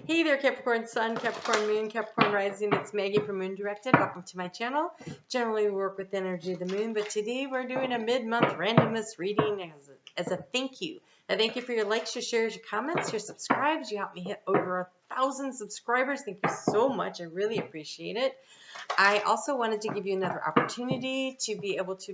Hey there, Capricorn Sun, Capricorn Moon, Capricorn Rising. It's Maggie from Moondirected. Welcome to my channel. Generally, we work with the energy of the moon, but today we're doing a mid-month randomness reading as a thank you. I thank you for your likes, your shares, your comments, your subscribes. You helped me hit over 1,000 subscribers. Thank you so much. I really appreciate it. I also wanted to give you another opportunity to be able to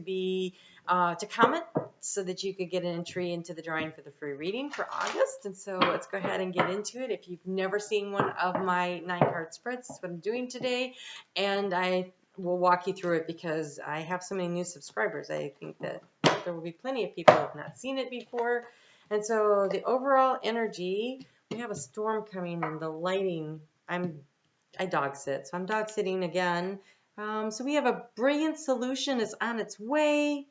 comment so that you could get an entry into the drawing for the free reading for August. And so let's go ahead and get into it. If you've never seen one of my 9-card spreads, that's what I'm doing today. And I will walk you through it because I have so many new subscribers. I think that there will be plenty of people who have not seen it before. And so the overall energy, we have a storm coming and the lighting, I dog sit, so I'm dog sitting again. So we have a brilliant solution is on its way,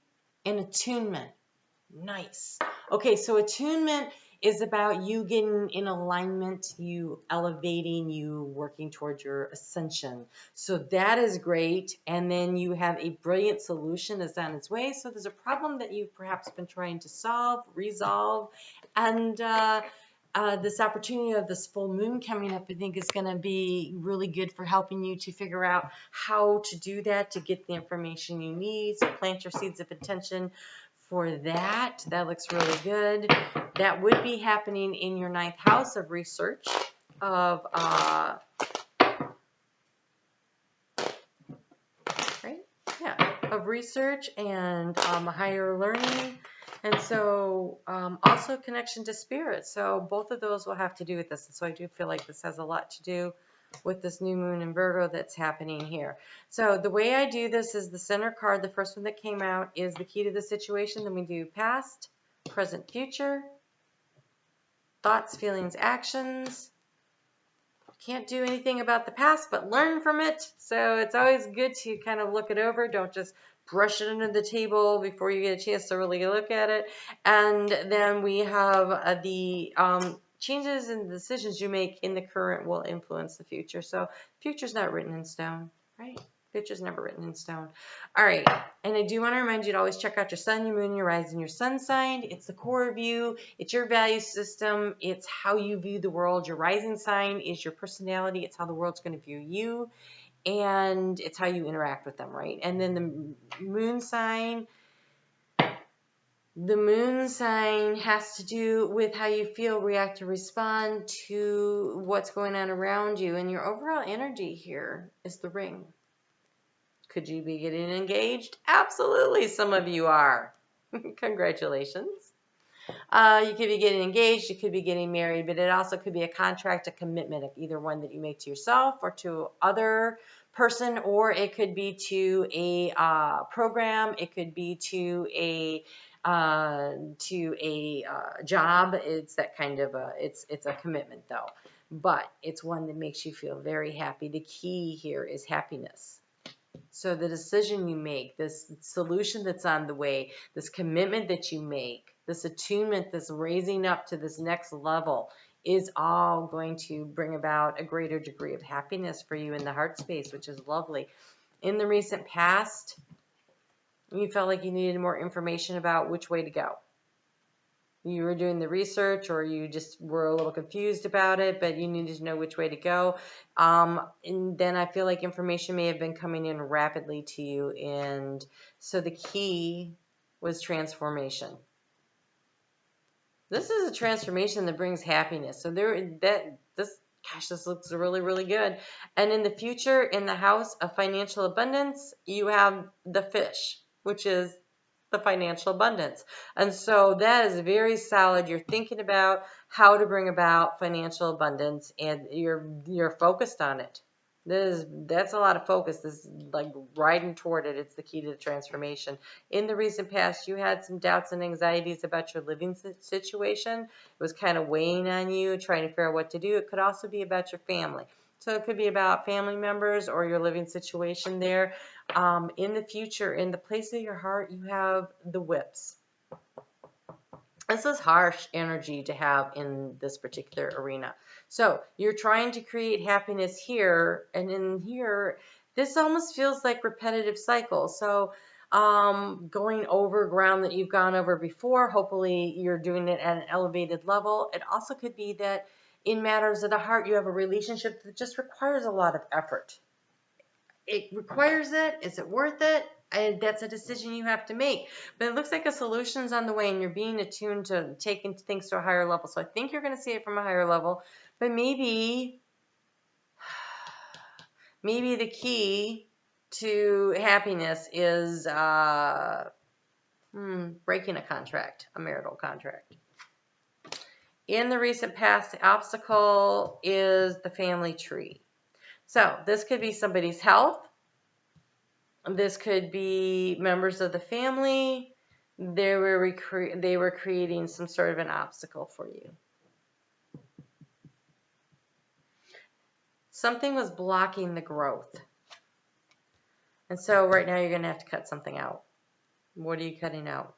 and attunement. Nice. Okay, so attunement is about you getting in alignment, you elevating, you working towards your ascension. So that is great. And then you have a brilliant solution is on its way. So there's a problem that you've perhaps been trying to solve, resolve, and this opportunity of this full moon coming up, I think is going to be really good for helping you to figure out how to do that, to get the information you need. So plant your seeds of intention for that. That looks really good. That would be happening in your 9th house of research, of of research and higher learning. And so also connection to spirit. So both of those will have to do with this. And so I do feel like this has a lot to do with this new moon in Virgo that's happening here. So the way I do this is the center card, the first one that came out, is the key to the situation. Then we do past, present, future, thoughts, feelings, actions. Can't do anything about the past, but learn from it. So it's always good to kind of look it over. Don't just brush it under the table before you get a chance to really look at it. And then we have the changes and decisions you make in the current will influence the future. So future's not written in stone, right? Future's never written in stone. All right, and I do want to remind you to always check out your sun, your moon, your rising, your sun sign. It's the core of you. It's your value system. It's how you view the world. Your rising sign is your personality. It's how the world's going to view you, and it's how you interact with them, right? And then the moon sign has to do with how you feel, react, or respond to what's going on around you. And your overall energy here is the ring. Could you be getting engaged? Absolutely, some of you are. Congratulations. You could be getting engaged, you could be getting married, but it also could be a contract, a commitment of either one that you make to yourself or to other person, or it could be to a program, it could be to a job. It's that kind of it's a commitment though, but it's one that makes you feel very happy. The key here is happiness. So the decision you make, this solution that's on the way, this commitment that you make, this attunement, this raising up to this next level is all going to bring about a greater degree of happiness for you in the heart space, which is lovely. In the recent past, you felt like you needed more information about which way to go. You were doing the research or you just were a little confused about it, but you needed to know which way to go. And then I feel like information may have been coming in rapidly to you. And so the key was transformation. This is a transformation that brings happiness. So this looks really, really good. And in the future, in the house of financial abundance, you have the fish, which is the financial abundance. And so that is very solid. You're thinking about how to bring about financial abundance and you're focused on it. That's a lot of focus. This is like riding toward it. It's the key to the transformation. In the recent past, you had some doubts and anxieties about your living situation. It was kind of weighing on you, trying to figure out what to do. It could also be about your family. So it could be about family members or your living situation there. In the future, in the place of your heart, you have the whips. This is harsh energy to have in this particular arena. So you're trying to create happiness here, and in here, this almost feels like repetitive cycles. So going over ground that you've gone over before, hopefully you're doing it at an elevated level. It also could be that in matters of the heart, you have a relationship that just requires a lot of effort. It requires it. Is it worth it? That's a decision you have to make. But it looks like a solution's on the way, and you're being attuned to taking things to a higher level. So I think you're going to see it from a higher level. But maybe the key to happiness is breaking a contract, a marital contract. In the recent past, the obstacle is the family tree. So this could be somebody's health. This could be members of the family. They were creating some sort of an obstacle for you. Something was blocking the growth. And so right now you're going to have to cut something out. What are you cutting out?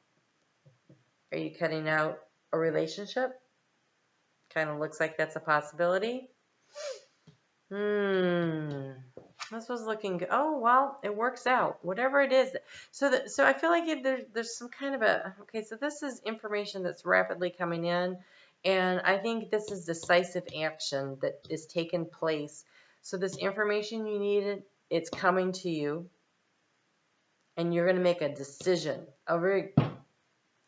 Are you cutting out a relationship? Kind of looks like that's a possibility. This was looking good. Oh, well, it works out. Whatever it is. So I feel like there's some kind of a... Okay, so this is information that's rapidly coming in. And I think this is decisive action that is taking place. So this information you needed, it's coming to you. And you're going to make a decision. A very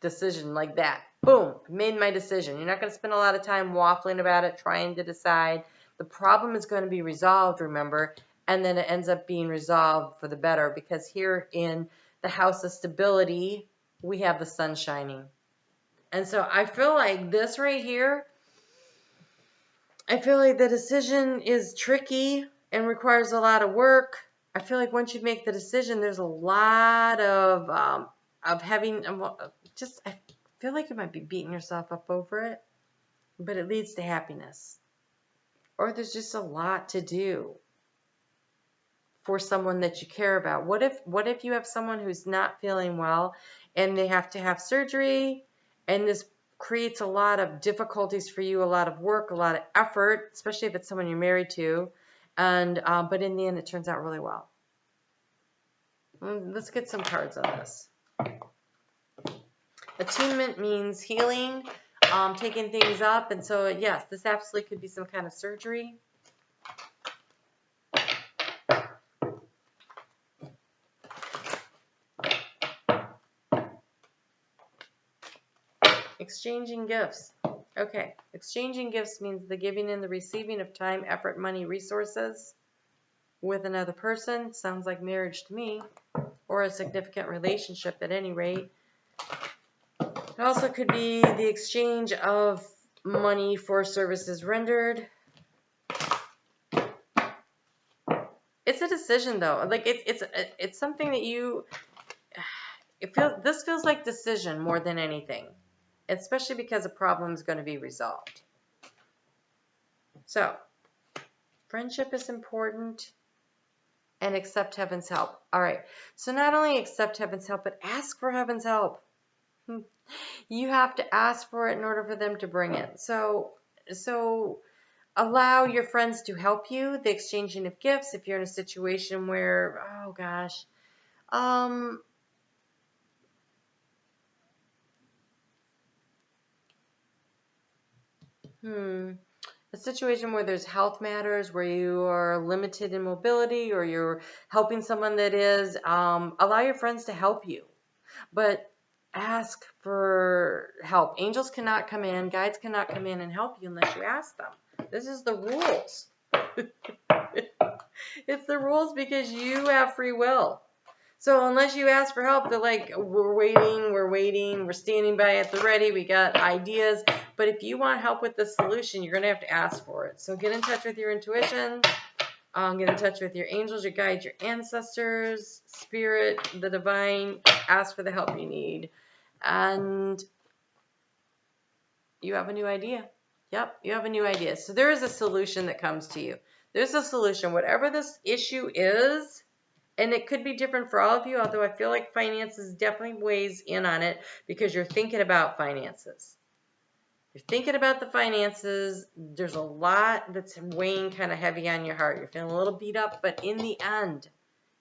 decision like that. Boom, made my decision. You're not going to spend a lot of time waffling about it, trying to decide. The problem is going to be resolved, remember, and then it ends up being resolved for the better, because here in the house of stability, we have the sun shining. And so I feel like this right here, I feel like the decision is tricky and requires a lot of work. I feel like once you make the decision, there's a lot of having just... I feel like you might be beating yourself up over it, but it leads to happiness. Or there's just a lot to do for someone that you care about. What if you have someone who's not feeling well and they have to have surgery, and this creates a lot of difficulties for you, a lot of work, a lot of effort, especially if it's someone you're married to, and but in the end it turns out really well. Let's get some cards on this. Attunement means healing, taking things up, and so yes, this absolutely could be some kind of surgery. Exchanging gifts. Okay, exchanging gifts means the giving and the receiving of time, effort, money, resources with another person. Sounds like marriage to me, or a significant relationship at any rate. It also could be the exchange of money for services rendered. It's a decision though. Like it's something that you... This feels like decision more than anything, especially because a problem is going to be resolved. So, friendship is important, and accept heaven's help. All right. So not only accept heaven's help, but ask for heaven's help. You have to ask for it in order for them to bring it. So allow your friends to help you. The exchanging of gifts. If you're in a situation where, oh gosh, a situation where there's health matters, where you are limited in mobility, or you're helping someone that is, allow your friends to help you. But ask for help. Angels cannot come in, guides cannot come in and help you unless you ask them. This is the rules. It's the rules because you have free will. So unless you ask for help, they're like, we're waiting, we're standing by at the ready, we got ideas. But if you want help with the solution, you're going to have to ask for it. So get in touch with your intuition. Get in touch with your angels, your guides, your ancestors, spirit, the divine. Ask for the help you need. And you have a new idea. Yep, you have a new idea. So there is a solution that comes to you. There's a solution. Whatever this issue is, and it could be different for all of you, although I feel like finances definitely weighs in on it because you're thinking about finances. You're thinking about the finances. There's a lot that's weighing kind of heavy on your heart. You're feeling a little beat up, but in the end,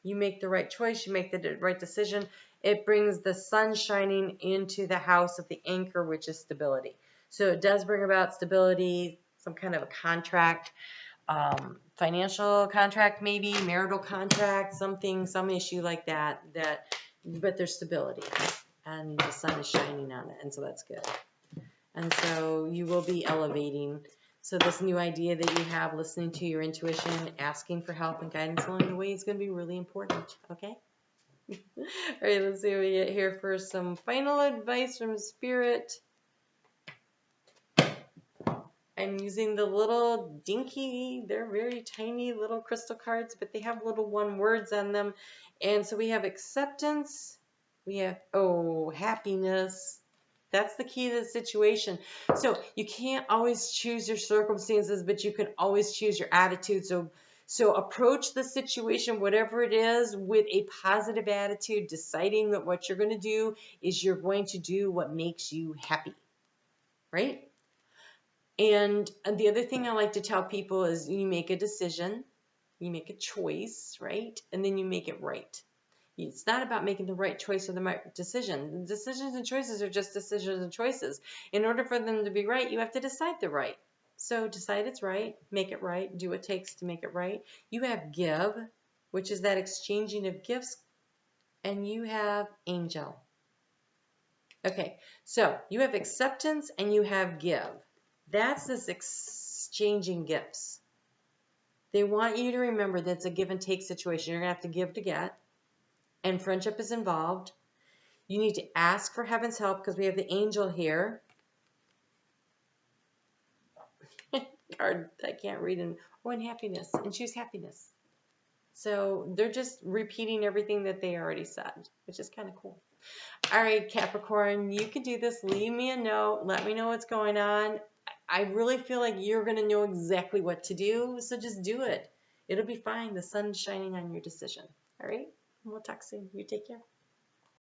you make the right choice. You make the right decision. It brings the sun shining into the house of the anchor, which is stability. So it does bring about stability, some kind of a contract, financial contract, maybe marital contract, something, some issue like that, but there's stability and the sun is shining on it. And so that's good. And so you will be elevating. So this new idea that you have, listening to your intuition, asking for help and guidance along the way is going to be really important. Okay? All right, let's see what we get here for some final advice from Spirit. I'm using the little dinky, they're very tiny little crystal cards, but they have little one words on them. And so we have acceptance, we have, happiness. That's the key to the situation. So you can't always choose your circumstances, but you can always choose your attitude. So approach the situation, whatever it is, with a positive attitude, deciding that what you're going to do is you're going to do what makes you happy, right? And the other thing I like to tell people is you make a decision, you make a choice, right? And then you make it right. It's not about making the right choice or the right decision. Decisions and choices are just decisions and choices. In order for them to be right, you have to decide they're right. So decide it's right, make it right, do what it takes to make it right. You have give, which is that exchanging of gifts, and you have angel. Okay, so you have acceptance and you have give. That's this exchanging gifts. They want you to remember that it's a give and take situation. You're going to have to give to get. And friendship is involved. You need to ask for heaven's help because we have the angel here. Card I can't read. And happiness. And choose happiness. So they're just repeating everything that they already said, which is kind of cool. All right, Capricorn, you can do this. Leave me a note. Let me know what's going on. I really feel like you're going to know exactly what to do, so just do it. It'll be fine. The sun's shining on your decision. All right? We'll talk soon. You take care.